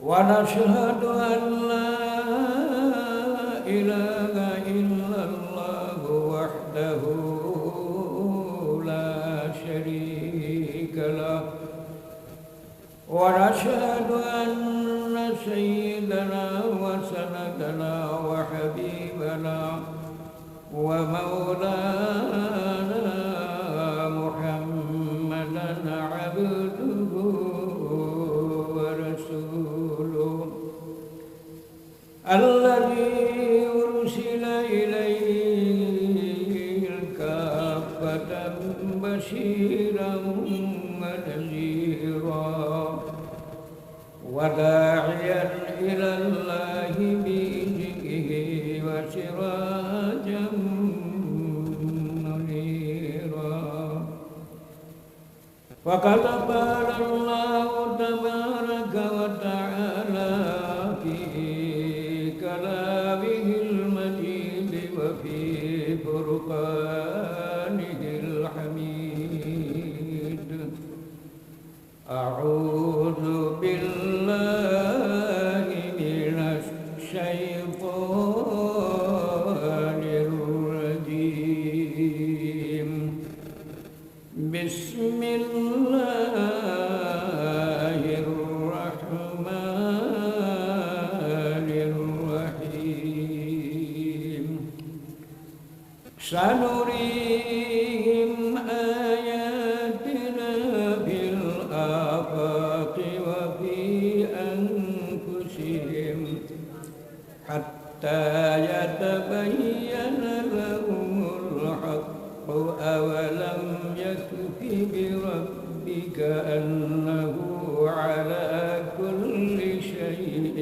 ونشهد أن لا إله إلا الله وحده لا شريك له ونشهد أن سيدنا وسندنا وحبيبنا ومولانا محمدا عبده ورسوله الذي أرسل إليه كافة بشيرا ونذيرا وداعيا إلى الله بإذنه وسراجا منيرا فقد قال الله تبارك وتعالى في كلامه المجيد وفي فرقانه الحميد أعوذ بالله من الشيطان الرجيم بسم الله الرحمن الرحيم سنريهم آياتنا في الآفاق وفي أنفسهم حتى يتبين لهم الحق أولم يكف بربك أنه على كل شيء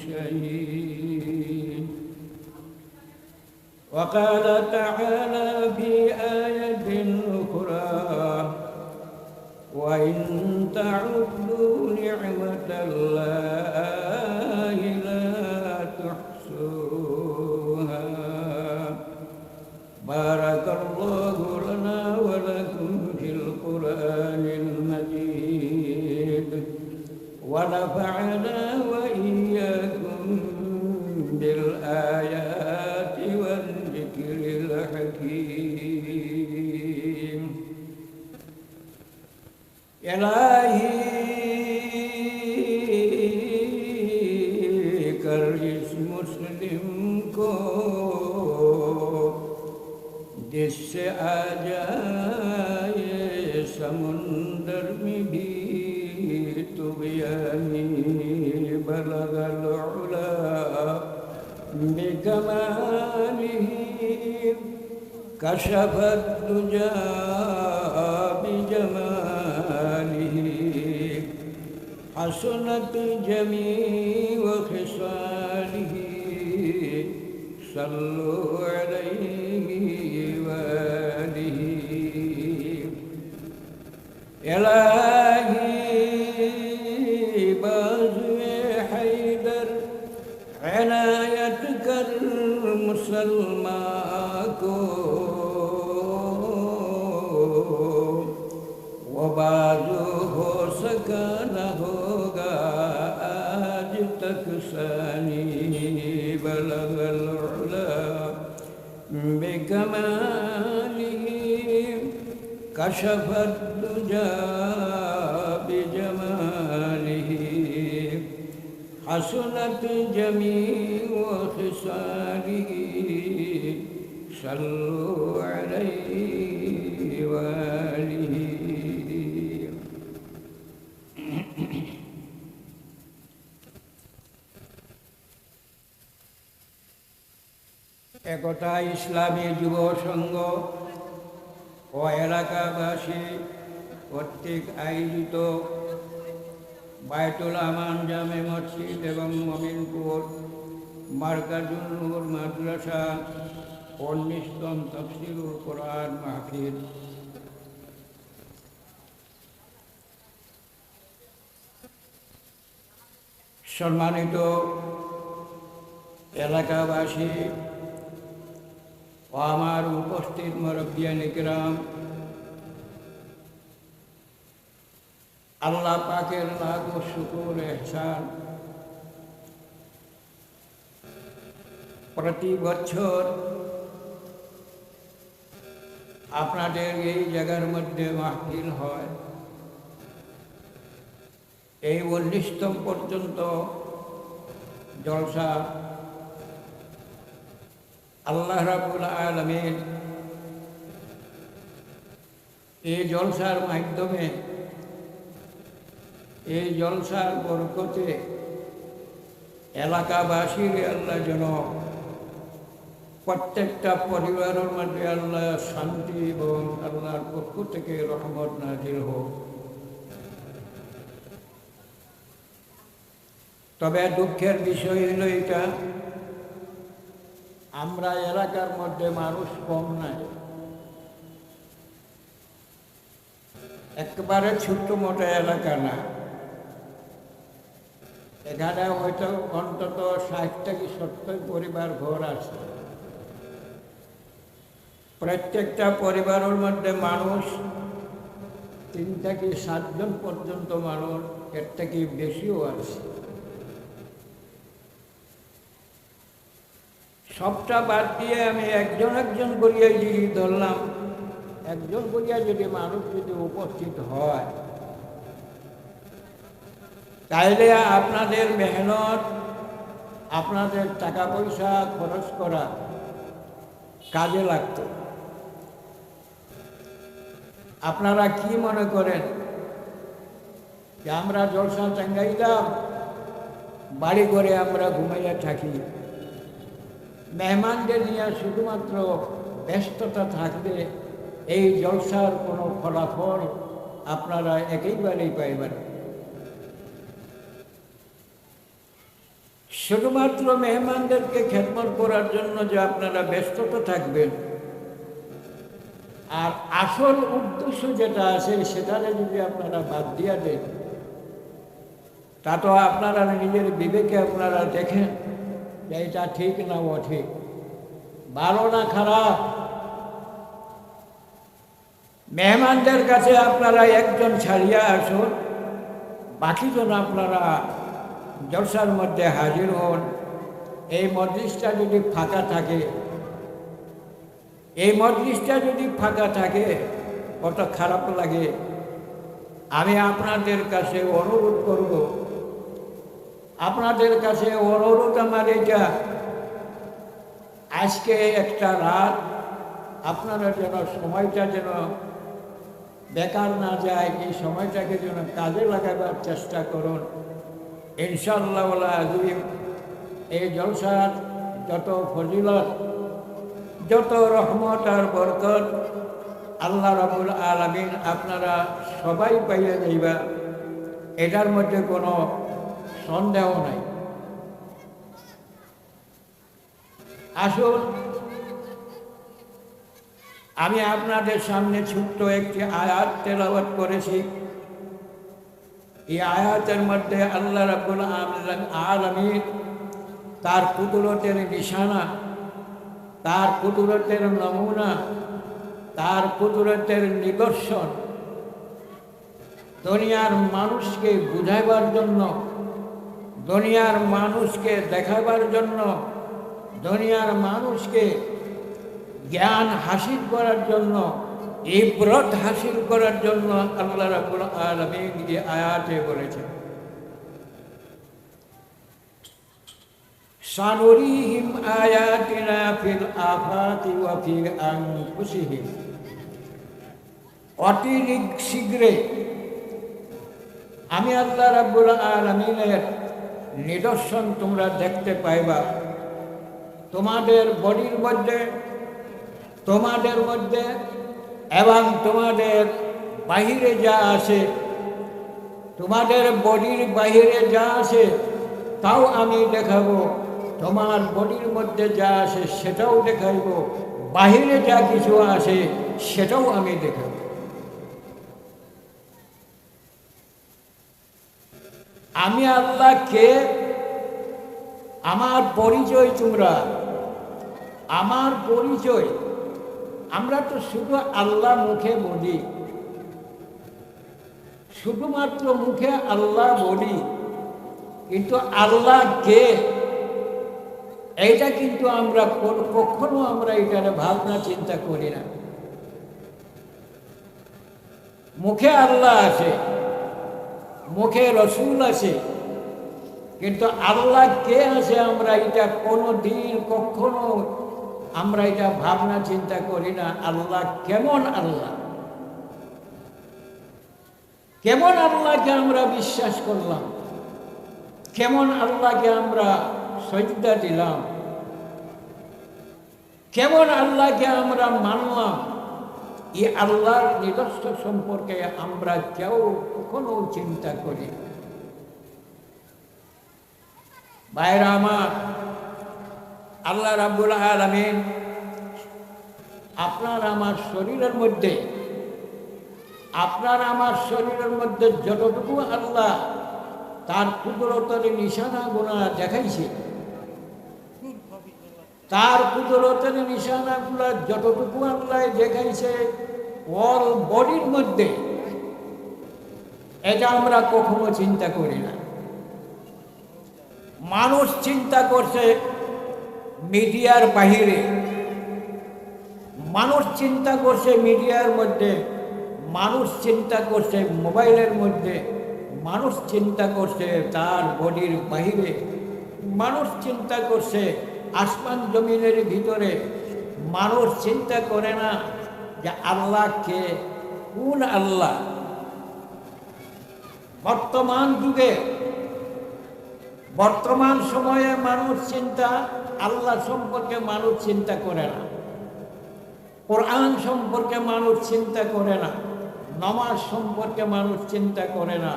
شهيد وقال تعالى في آية أخرى وإن تعدوا نعمة الله لا تحصوها بارك الله لنا ولكم في القرآن المجيد ونفعنا وإياكم بالآيات والذكر الحكيم إلهی کر اس مسلم کو جس سے آ جائے سمندر میں بھی طغیانی بلغ العلا بکمالہ کشف الدجى بجماله حسنت جميع خصاله صلوا عليه وآله إلهي بازو حیدر عنایت کر مسلمان کو وبازو ہو سکا نہ ہوگا آج تک ثانی بلغ العلا بکمالہ کشف الدجى بجمالہ حسنت جميع خصاله صلوا عليه وآله একতা ইসলামী যুব সংঘ ও এলাকাবাসী কর্তৃক আয়োজিত বায়তুল আমান জামে মসজিদ এবং মমিনপুর মার্কাজুল নূর মাদ্রাসা 19তম তাফসীরুল কোরআন মাহফিল সম্মানিত এলাকাবাসী ও আমার উপস্থিত মুরব্বিয়ান ইকরাম, আল্লাহ পাকের লাখো শুকর এহসান, প্রতি বছর আপনাদের এই জায়গার মধ্যে মাহফিল হয়। এই 19তম পর্যন্ত জলসা আল্লাহ রাব্বুল আলামিন এই জলসার মাধ্যমে, এই জলসার বরকতে এলাকাবাসীর আল্লাহ যেন প্রত্যেকটা পরিবারের মধ্যে আল্লাহ শান্তি এবং আল্লাহর পক্ষ থেকে রহমত নাজিল হোক। তবে দুঃখের বিষয় হলো এটা, আমরা এলাকার মধ্যে মানুষ কম নাই, একেবারে ছোট্ট মোটো এলাকা না। এখানে হয়তো অন্তত 60 থেকে 70 পরিবার ঘর আছে। প্রত্যেকটা পরিবারের মধ্যে মানুষ 3 থেকে 7 জন পর্যন্ত মানুষ, এর থেকে বেশিও আছে। সবটা বাদ দিয়ে আমি একজন একজন করিয়া যদি ধরলাম, একজন করিয়া যদি মানুষ যদি উপস্থিত হয়, তাইলে আপনাদের মেহনত, আপনাদের টাকা পয়সা খরচ করা কাজে লাগত। আপনারা কি মনে করেন যে আমরা জলসা টাঙ্গাইলাম, বাড়ি করে আমরা ঘুমাইয়া থাকি, মেহমানদের নিয়ে শুধুমাত্র ব্যস্ততা থাকবে, এই জলসার কোনো ফলাফল আপনারা একেবারেই পাইবেন। শুধুমাত্র মেহমানদেরকে খেদমত করার জন্য যে আপনারা ব্যস্ততা থাকবেন, আর আসল উদ্দেশ্য যেটা আছে সেটারে যদি আপনারা বাদ দিয়া দেন, তা তো আপনারা নিজের বিবেকে আপনারা দেখেন যে এটা ঠিক না অঠিক, ভালো না খারাপ। মেহমানদের কাছে আপনারা একজন ছাড়িয়া আসুন, বাকিজন আপনারা জলসার মধ্যে হাজির হন। এই মজলিসটা যদি ফাঁকা থাকে, এই মজলিসটা যদি ফাঁকা থাকে কত খারাপ লাগে। আমি আপনাদের কাছে অনুরোধ করব, আপনাদের কাছে অনুরোধ আমার এটা, আজকে একটা রাত আপনারা যেন সময়টা যেন বেকার না যায়, এই সময়টাকে যেন কাজে লাগাবার চেষ্টা করুন। ইনশাআল্লাহ আযীম এই জলসার যত ফজিলত, যত রহমত আর বরকত আল্লাহ রাব্বুল আলামিন আপনারা সবাই পাইয়া যাইবা, এটার মধ্যে কোনো সন্দেহ নাই। আসুন, আমি আপনাদের সামনে ছোট্ট একটি আয়াত তেলাওয়াত করেছি। এই আয়াতের মধ্যে আল্লাহ রাব্বুল আলামিন তার কুদরতের নিশানা, তার কুদরতের নমুনা, তার কুদরতের নিদর্শন দুনিয়ার মানুষকে বুঝাইবার জন্য, দুনিয়ার মানুষকে দেখাবার জন্য, দুনিয়ার মানুষকে জ্ঞান হাসিল করার জন্য, ইবরত হাসিল করার জন্য আল্লাহ রাব্বুল আলামিন এই আয়াতে বলেছেন, সানুরিহিম আয়াতিনা ফিল আফাকি ওয়া ফি আনফুসিহিম। অতি শীঘ্রে আমি আল্লাহ রাব্বুল আলামিনের নিদর্শন তোমরা দেখতে পাইবা। তোমাদের বডির মধ্যে, তোমাদের মধ্যে এবং তোমাদের বাহিরে যা আছে, তোমাদের বডির বাহিরে যা আছে তাও আমি দেখাবো, তোমার বডির মধ্যে যা আছে সেটাও দেখাইব, বাহিরে যা কিছু আছে সেটাও আমি দেখাবো। আমি আল্লাহ কে, আমার পরিচয় তোমরা, আমার পরিচয়। আমরা তো শুধু আল্লাহ মুখে বলি, শুধুমাত্র মুখে আল্লাহ বলি, কিন্তু আল্লাহ কে এইটা কিন্তু আমরা কখনো আমরা এটার ভাবনা চিন্তা করি না। মুখে আল্লাহ আছে, মুখে রসুল আছে, কিন্তু আল্লাহ কে আছে আমরা এটা কোনো দিন কখনো আমরা এটা ভাবনা চিন্তা করি না। আল্লাহ কেমন আল্লাহ, কেমন আল্লাহকে আমরা বিশ্বাস করলাম, কেমন আল্লাহকে আমরা সজদা দিলাম, কেমন আল্লাহকে আমরা মানলাম, এই আল্লাহর নিদর্শন সম্পর্কে আমরা কেউ কখনো চিন্তা করি। ভাইরা আমার, আল্লাহ রাব্বুল আলামিন আপনার আমার শরীরের মধ্যে, আপনার আমার শরীরের মধ্যে যতটুকু আল্লাহ তার কুদরতের নিশানা গুণা দেখাইছে, তার কুদরতের নিশানাগুলা যতটুকু আল্লাহ দেখাইছে অল বডির মধ্যে, এটা আমরা কখনো চিন্তা করি না। মানুষ চিন্তা করছে মিডিয়ার বাহিরে, মানুষ চিন্তা করছে মিডিয়ার মধ্যে, মানুষ চিন্তা করছে মোবাইলের মধ্যে, মানুষ চিন্তা করছে তার বডির বাহিরে, মানুষ চিন্তা করছে আসমান জমিনের ভিতরে। মানুষ চিন্তা করে না যে আল্লাহ কে, কোন আল্লাহ। বর্তমান যুগে, বর্তমান সময়ে মানুষ চিন্তা আল্লাহ সম্পর্কে মানুষ চিন্তা করে না, কোরআন সম্পর্কে মানুষ চিন্তা করে না, নামাজ সম্পর্কে মানুষ চিন্তা করে না,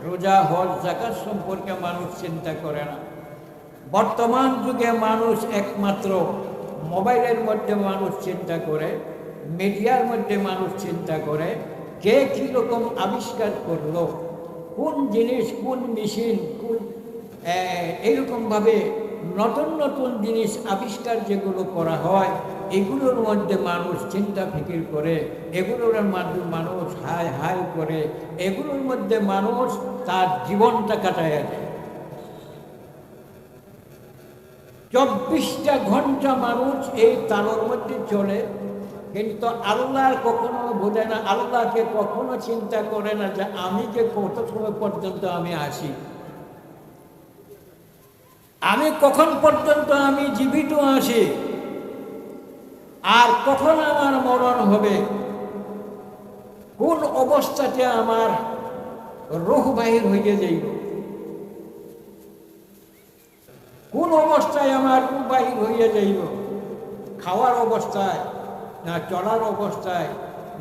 রোজা হজ যাকাত সম্পর্কে মানুষ চিন্তা করে না। বর্তমান যুগে মানুষ একমাত্র মোবাইলের মধ্যে মানুষ চিন্তা করে, মিডিয়ার মধ্যে মানুষ চিন্তা করে কে কীরকম আবিষ্কার করলো, কোন জিনিস, কোন মেশিন, কোন এইরকমভাবে নতুন নতুন জিনিস আবিষ্কার যেগুলো করা হয়, এগুলোর মধ্যে মানুষ চিন্তা ফিকির করে, এগুলোর মধ্যে মানুষ হাই হাই করে, এগুলোর মধ্যে মানুষ তার জীবনটা কাটায় দেয়। 24টা ঘন্টা মানুষ এই তালের মধ্যে চলে, কিন্তু আল্লাহর কখনো বোঝে না, আল্লাহকে কখনো চিন্তা করে না যে আমি যে কত সময় পর্যন্ত আমি আসি, আমি কখন পর্যন্ত আমি জীবিত আছি, আর কখন আমার মরণ হবে, কোন অবস্থাতে আমার রূহ বাহির হয়ে যাইব, কোন অবস্থায় আমার রূহ বাহির হয়ে যাইব, খাওয়ার অবস্থায় না, চলার অবস্থায়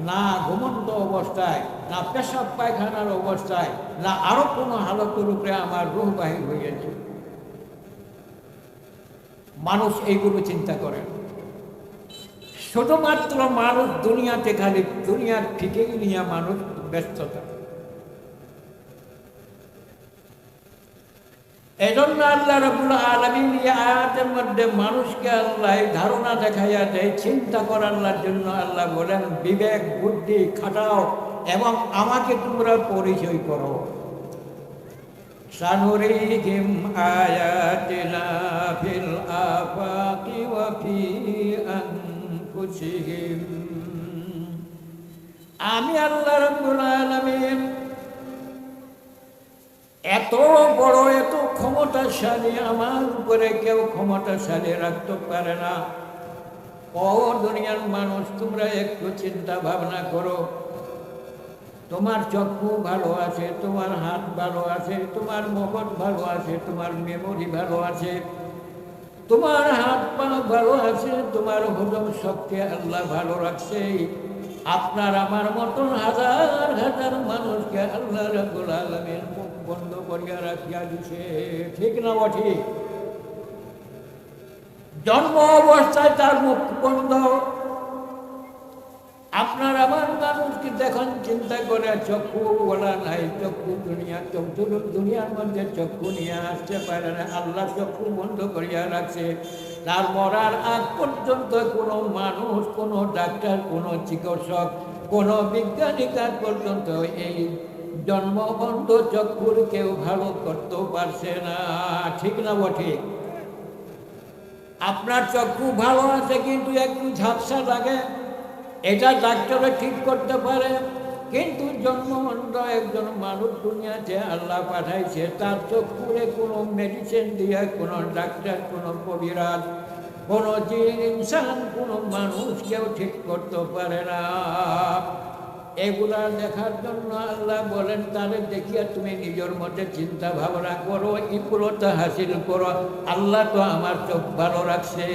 না, ঘুমন্ত অবস্থায় না, পেশাব পায়খানার অবস্থায় না, আরো কোনো হালতের উপরে আমার রূহ বাহির হয়ে যাবে। মানুষ এইগুলো চিন্তা করে। শুধুমাত্র মানুষ দুনিয়াতে খালি দুনিয়ার ঠিকই নিয়ে মানুষ ব্যস্ততা। এজন্য আল্লাহ রাব্বুল আলামিন এই আয়াতের মধ্যে মানুষকে আল্লাহ ধারণা দেখাইয়া দেয়, চিন্তা করার জন্য আল্লাহ বলেন বিবেক বুদ্ধি খাটাও এবং আমাকে তোমরা পরিচয় করো। সানুরিহিম আয়াতিনা ফিল আফাকি ওয়া ফি আনফুসিহিম। আমি আল্লাহ রাব্বুল আলামিন এত বড়, এত ক্ষমতাশালী, আমার উপরে কেউ ক্ষমতাশালী রাখতে পারে না। ও দুনিয়ার মানুষ, তোমরা একটু চিন্তা ভাবনা করো। তোমার চক্ষু ভালো আছে, তোমার হাত ভালো আছে, তোমার মগজ ভালো আছে, তোমার মেমোরি ভালো আছে, তোমার হাত পা ভালো আছে, তোমার হজম শক্তি আল্লাহ ভালো রাখছে। আপনার আমার মতন হাজার হাজার মানুষকে আল্লাহ রাব্বুল আলামিন মুখ বন্ধ করিয়া রাখিয়া দিছে, ঠিক না ঠিক? জন্ম অবস্থায় তার মুখ বন্ধ। আপনার আমার মানুষকে দেখুন, চিন্তা করে চক্ষু বলা নাই, চক্ষু দুনিয়া, চক্ষু দুনিয়ার মধ্যে চক্ষু নিয়ে আসতে পারে না, আল্লাহ চক্ষু বন্ধ করিয়া রাখছে। তার মরার আগ পর্যন্ত কোনো মানুষ, কোনো ডাক্তার, কোনো চিকিৎসক, কোনো বিজ্ঞানিক আগ পর্যন্ত এই জন্ম অন্ধ চক্ষুর কেউ ভালো করতেও পারছে না, ঠিক না বটে? আপনার চক্ষু ভালো আছে কিন্তু একটু ঝাপসা লাগে, এটা ডাক্তারে ঠিক করতে পারে। কিন্তু জন্ম অন্ধ একজন মানুষ দুনিয়াতে আল্লাহ পাঠাইছে, তার চক্ষুরে কোনো মেডিসিন দিয়ে কোনো ডাক্তার, কোনো কবিরাজ, কোনো ইনসান, কোনো মানুষ কেউ ঠিক করতে পারে না। এগুলা দেখার জন্য আল্লাহ বলেন, তাহলে দেখিয়া তুমি নিজের মধ্যে চিন্তা ভাবনা করো, ইকুলতা হাসিল করো। আল্লাহ তো আমার চোখ ভালো রাখছে।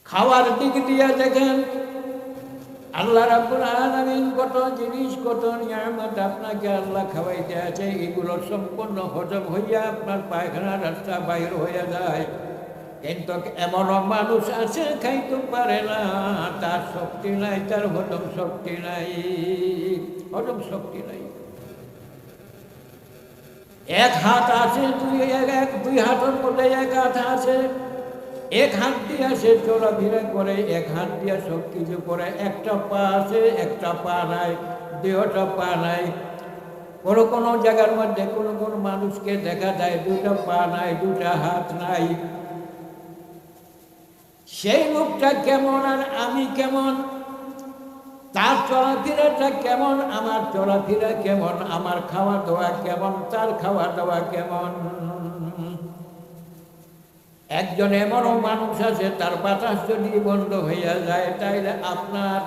খাওয়ার দিক দিয়ে দেখেন, আল্লাহ রাব্বুল আলামিন কত জিনিস, কত নিয়ামত আপনাকে আল্লাহ খাওয়াইতে আছে, এগুলো সম্পূর্ণ হজম হইয়া আপনার পায়খানা রাস্তা বাইর হয়ে যায়। কিন্তু এমনও মানুষ আছে খাইতে পারে না, তার শক্তি নাই, তার হজম শক্তি নাই, হজম শক্তি নাই। এক হাত আছে, দুই হাতের মধ্যে এক হাত আছে, এক হাত দিয়ে সে চলাফেরা করে, এক হাত দিয়ে সব কিছু করে। একটা পা আছে, একটা পা নাই, দেহটা পা নাই। কোনো কোনো জায়গার মধ্যে কোনো কোনো মানুষকে দেখা যায় দুটা পা নাই, দুটা হাত নাই। সেই লোকটা কেমন আর আমি কেমন, তার চলাফেরাটা কেমন, আমার চলাফেরা কেমন, আমার খাওয়া দাওয়া কেমন, তার খাওয়া দাওয়া কেমন। একজন এমনও মানুষ আছে, তার বাতাস যদি বন্ধ হইয়া যায়, তাইলে আপনার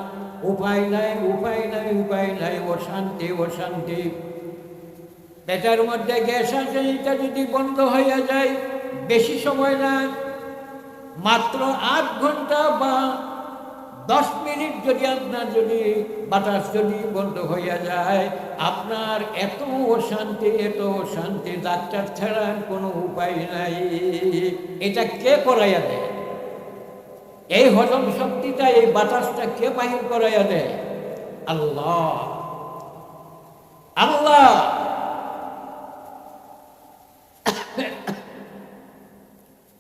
উপায় নাই, উপায় নাই, উপায় নাই, অশান্তি, অশান্তি। পেটের মধ্যে গ্যাস আছে, এটা যদি বন্ধ হইয়া যায়, বেশি সময় না, মাত্র 8 ঘন্টা বা 10 মিনিট যদি আপনার যদি বাতাস যদি বন্ধ হইয়া যায়, আপনার এত অশান্তি, এত অশান্তি, ডাক্তার ছাড়া কোনো উপায় নাই। এটা কে করাইয়া দেয়? এই হজম শক্তিটা, এই বাতাসটা কে বাহির করাইয়া দেয়? আল্লাহ, আল্লাহ।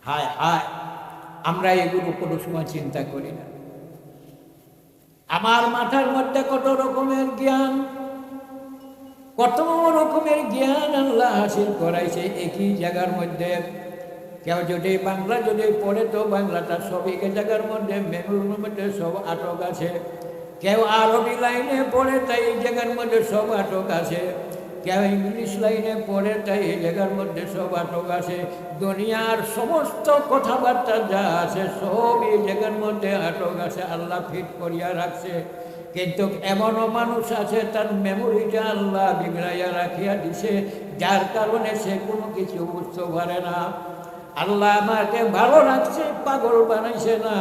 হায় হায়, আমরা এগুলো কোনো সময় চিন্তা করি না। আমার মাথার মধ্যে কত রকমের জ্ঞান, কত রকমের জ্ঞান আল্লাহ হাসিল করাইছে একই জায়গার মধ্যে। কেউ যদি বাংলা যদি পড়ে, তো বাংলাটা সব এক জায়গার মধ্যে, মেনুর মধ্যে সব আটক আছে। কেউ আরবি লাইনে পড়ে, তাই এই জায়গার মধ্যে সব আটক আছে। কেউ ইংলিশ লাইনে পড়ে, তাই এই জায়গার মধ্যে সব আটক আছে। দুনিয়ার সমস্ত কথাবার্তা যা আছে, সব এই জায়গার মধ্যে আটক আছে, আল্লাহ ফিট করিয়া রাখছে। কিন্তু এমনও মানুষ আছে, তার মেমোরিটা আল্লাহ বিগড়াইয়া রাখিয়া দিছে, যার কারণে সে কোনো কিছু বুঝতে পারে না। আল্লাহ আমাকে ভালো রাখছে, পাগল বানাইছে না।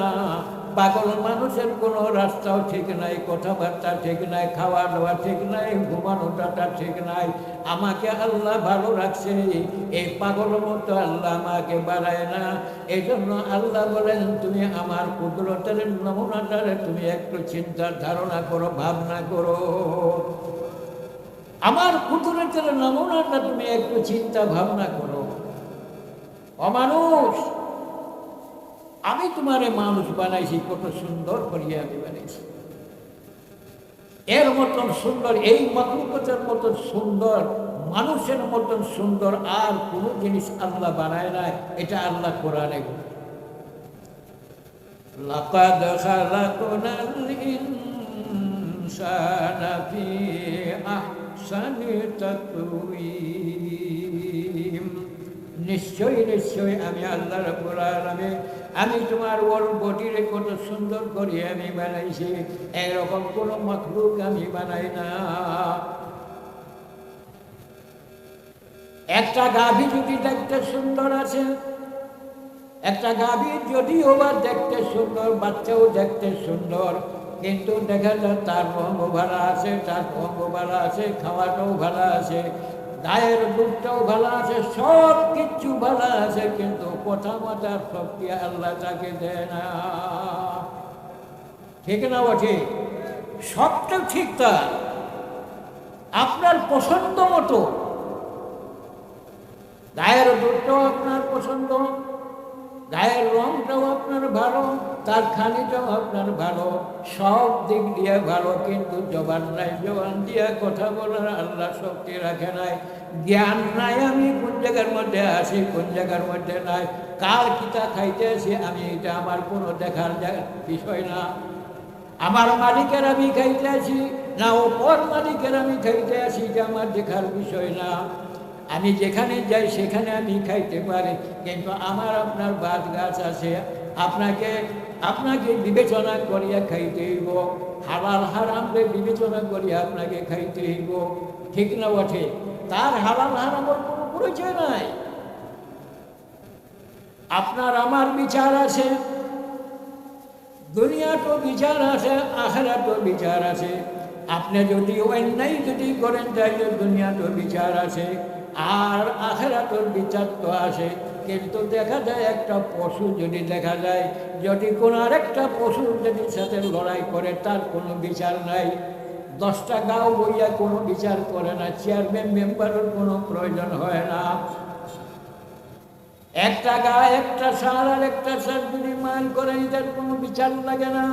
পাগল মানুষের কোনো রাস্তাও ঠিক নাই, কথাবার্তা ঠিক নাই, খাওয়া দাওয়া ঠিক নাই, ঘুমানোটা ঠিক নাই। আমাকে আল্লাহ ভালো রাখছে, এই পাগল মতো আল্লাহ আমাকে বাড়ায় না। এই জন্য আল্লাহ বলেন, তুমি আমার কুদরতের নমুনাটারে তুমি একটু চিন্তার ধারণা করো, ভাবনা করো। আমার কুদরতের নমুনাটা তুমি একটু চিন্তা ভাবনা করো। অমানুষ, আমি তোমারে মানুষ বানাইছি, কত সুন্দর করিয়া আমি বানাইছি। এর মতন সুন্দর, এই মাখলুকাতের মতন সুন্দর, মানুষের মতন সুন্দর আর কোনো জিনিস আল্লাহ বানায় নাই। এটা আল্লাহ কোরআনে বলে, লাকাদ খালাকনাল ইনসানা ফি আহসানি তাকওয়িম। নিশ্চয়ই নিশ্চয়ই আমি আল্লাহ রাব্বুল আলামিন, আমি তোমার ওর বডিরে কত সুন্দর করে আমি বানাইছি, এরকম কোনো মাখলুক আমি বানাই না। একটা গাভী যদি দেখতে সুন্দর আছে, একটা গাভী যদিও বা দেখতে সুন্দর, বাচ্চাও দেখতে সুন্দর, কিন্তু দেখা যায় তার রঙ ভালো আছে, তার অঙ্গ ভালো আছে, খাওয়াটাও ভালো আছে, গায়ের দুধটাও ভালো আছে, সব কিছু ভালো আছে, কিন্তু কথা মাতার শক্তি আল্লাহ তাকে দেয় না। ঠিক না বটে? সবটা ঠিক, তা আপনার পছন্দ মতো, গায়ের দুধটাও আপনার পছন্দ, গায়ের রংটাও আপনার ভালো, তার খানিটাও আপনার ভালো, সব দিক দিয়ে ভালো, কিন্তু জবান নাই, জবান দিয়ে কথা বলার আল্লাহ শক্তি রাখে নাই। জ্ঞান নাই আমি কোন জায়গার মধ্যে আছি, কোন জায়গার মধ্যে নাই, কার কিতা খাইতে আছি আমি, এটা আমার কোনো দেখার বিষয় না। আমার মালিকের আমি খাইতে আছি না ওপর মালিকের আমি খাইতে আছি, এটা আমার দেখার বিষয় না। আমি যেখানে যাই সেখানে আমি খাইতে পারি, কিন্তু আমার আপনার বাদ গাছ আছে, আপনাকে আপনাকে বিবেচনা করিয়া খাইতে হইব, হালাল হারামকে বিবেচনা করিয়া আপনাকে খাইতে হইব, ঠিক না বটে? তার হালাল হারামের কোনো পরিচয় নাই। আপনার আমার বিচার আছে, দুনিয়াটো বিচার আছে, আখেরাটো বিচার আছে। আপনি যদি অন্যায় যদি করেন তাইলে দুনিয়াটো বিচার আছে, আর আখেরাটোর বিচার তো আসে। কিন্তু দেখা যায় একটা পশু যদি দেখা যায়, যদি কোনো আরেকটা পশুর যদি সাথে লড়াই করে, তার কোনো বিচার নাই। 10টা গাঁও বইয়া কোনো বিচার করে না, চেয়ারম্যান মেম্বারের কোনো প্রয়োজন হয় না। একটা গায়ে একটা সার আর একটা সার যদি মাইল করে, এটার কোনো বিচার লাগে না,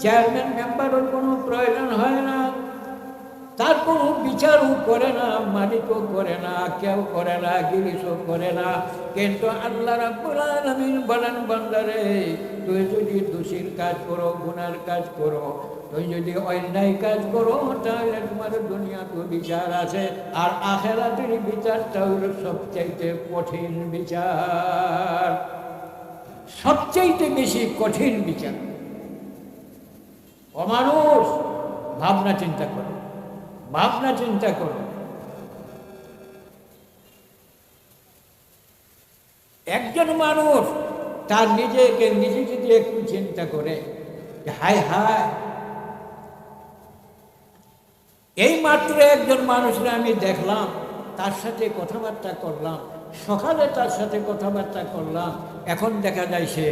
চেয়ারম্যান মেম্বারের কোনো প্রয়োজন হয় না, তার কোনো বিচারও করে না, মালিকও করে না, কেউ করে না, গিরিশও করে না। কিন্তু আল্লাহ রাব্বুল আলামিন বলেন, বান্দারে তুই যদি দোষীর কাজ করো, গুনার কাজ করো, তুই যদি অন্যায় কাজ করো, তাহলে তোমার দুনিয়াতে বিচার আছে, আর আখিরাতের বিচারটা হলো সবচাইতে কঠিন বিচার, সবচাইতে বেশি কঠিন বিচার। ও মানুষ, ভাবনা চিন্তা করো, ভাবনা চিন্তা করো। একজন মানুষ তার নিজেকে নিজে যদি একটু চিন্তা করে, হায় হায়, এই মাত্র একজন মানুষকে আমি দেখলাম, তার সাথে কথাবার্তা করলাম, সকালে তার সাথে কথাবার্তা করলাম, এখন দেখা যায় সে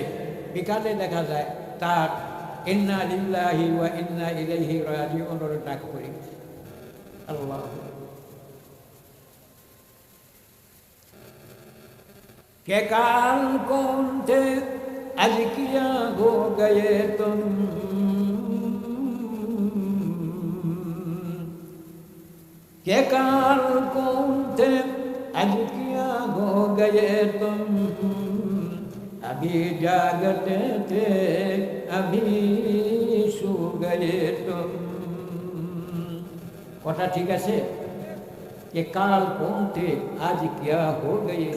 বিকালে দেখা যায় তার ইন্না লিল্লাহি ওয়া ইন্না ইলাইহি রাজিউন ডাক করি। अल्लाह के काल कौन थे आज किया हो गए तुम, के काल कौन थे आज किया हो गए तुम, अभी जागते थे अभी सो गए तुम। কথা ঠিক আছে? যে কাল কোনতে আজ কিয়া হো গয়ে।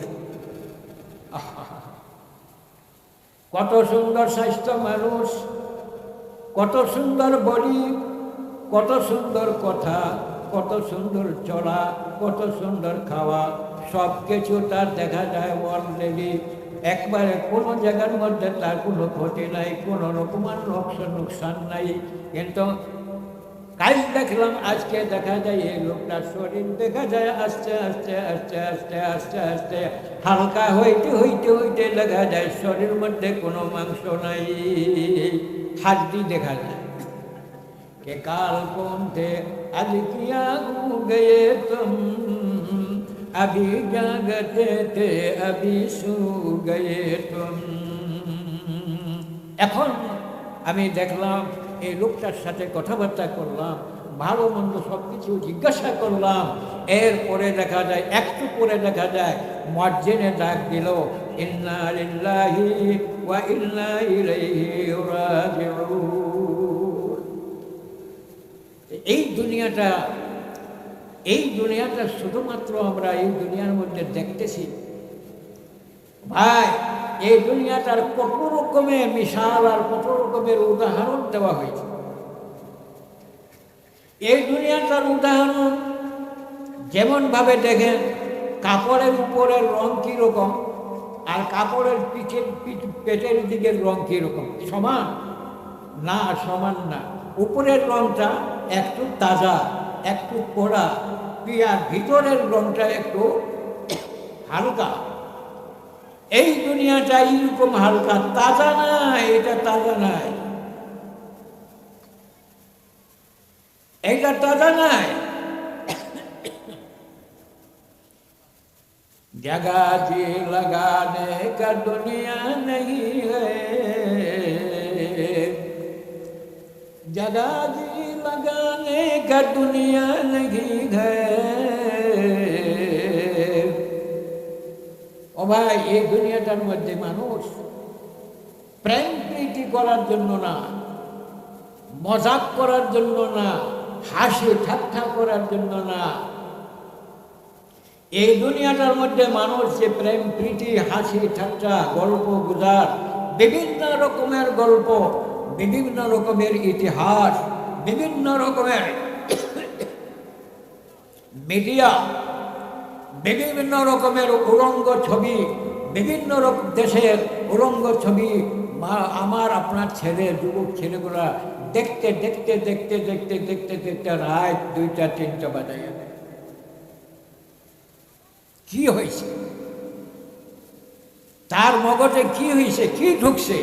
কত সুন্দর স্বাস্থ্য মানুষ, কত সুন্দর বডি, কত সুন্দর কথা, কত সুন্দর চলা, কত সুন্দর খাওয়া, সব কিছু তার দেখা যায় অলরেডি। একবারে কোনো জায়গার মধ্যে তার কোনো ক্ষতি নাই, কোনো রকমের নোকসান নাই। কিন্তু কাল দেখলাম, আজকে দেখা যায় এই লোকটার শরীর দেখা যায় আস্তে আস্তে আস্তে আস্তে আস্তে আস্তে হালকা হইতে হইতে হইতে দেখা যায় শরীরের মধ্যে কোনো মাংস নাই, হাড্ডি দেখা যায়। কে কাল কোন থে আজ কিয়া হো গয়ে তুম, अभी जागते थे अभी सो गए तुम। এখন আমি দেখলাম এই লোকটার সাথে কথাবার্তা করলাম, ভালো মন্দ সব কিছু জিজ্ঞাসা করলাম, এরপরে দেখা যায় একটু পরে দেখা যায় মুয়াজ্জিনে ডাক দিল, ইন্না লিল্লাহি ওয়া ইন্না ইলাইহি রাজিউন। এই দুনিয়াটা শুধুমাত্র আমরা এই দুনিয়ার মধ্যে দেখতেছি ভাই, এই দুনিয়াটার কত রকমের মিশাল আর কত রকমের উদাহরণ দেওয়া হয়েছে। এই দুনিয়াটার উদাহরণ যেমনভাবে দেখেন, কাপড়ের উপরের রং কীরকম আর কাপড়ের পেটের দিকের রং কীরকম, সমান না? সমান না। উপরের রংটা একটু তাজা, একটু পোড়া, আর ভিতরের রংটা একটু হালকা। এই দুনিয়াটা এইরকম হালকা, তাজা নাই, এটা তাজা নাই, এটা তাজা নাই। जगह जी लगाने का दुनिया नहीं है, जगह जी लगाने का दुनिया नहीं है। ও ভাই, এই দুনিয়াটার মধ্যে মানুষ প্রেম প্রীতি করার জন্য না, মজাক করার জন্য না, হাসি ঠাট্টা করার জন্য না, এই দুনিয়াটার মধ্যে মানুষ যে প্রেম প্রীতি হাসি ঠাট্টা গল্প গুজব, বিভিন্ন রকমের গল্প, বিভিন্ন রকমের ইতিহাস, বিভিন্ন রকমের মিডিয়া, বিভিন্ন রকমের উলঙ্গ ছবি, বিভিন্ন দেশের উলঙ্গ ছবি আমার আপনার ছেলে যুবক ছেলেগুলা দেখতে দেখতে দেখতে দেখতে দেখতে দেখতে রাত 2টা 3টা বাজে যাবে। কি হয়েছে তার মগজে? কি হয়েছে? কি ঢুকছে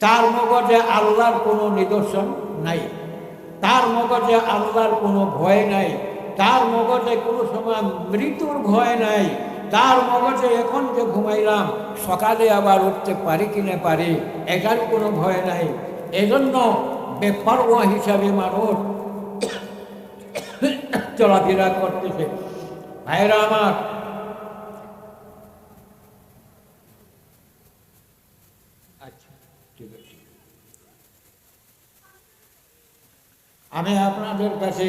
তার মগজে? আল্লাহর কোনো নিদর্শন নাই, তার মগজে আল্লাহর কোনো ভয় নাই, তার মগজে কোনো সময় মৃত্যুর ভয় নাই, তার মগজে এখন যে ঘুমাইলাম সকালে আবার উঠতে পারি কিনা পারি এটার কোনো ভয় নাই। এজন্য বেপরোয়া হিসাবে মানুষ চলাফেরা করতেছে। ভাইরা আমার, আচ্ছা ঠিক আছে, আমি আপনাদের কাছে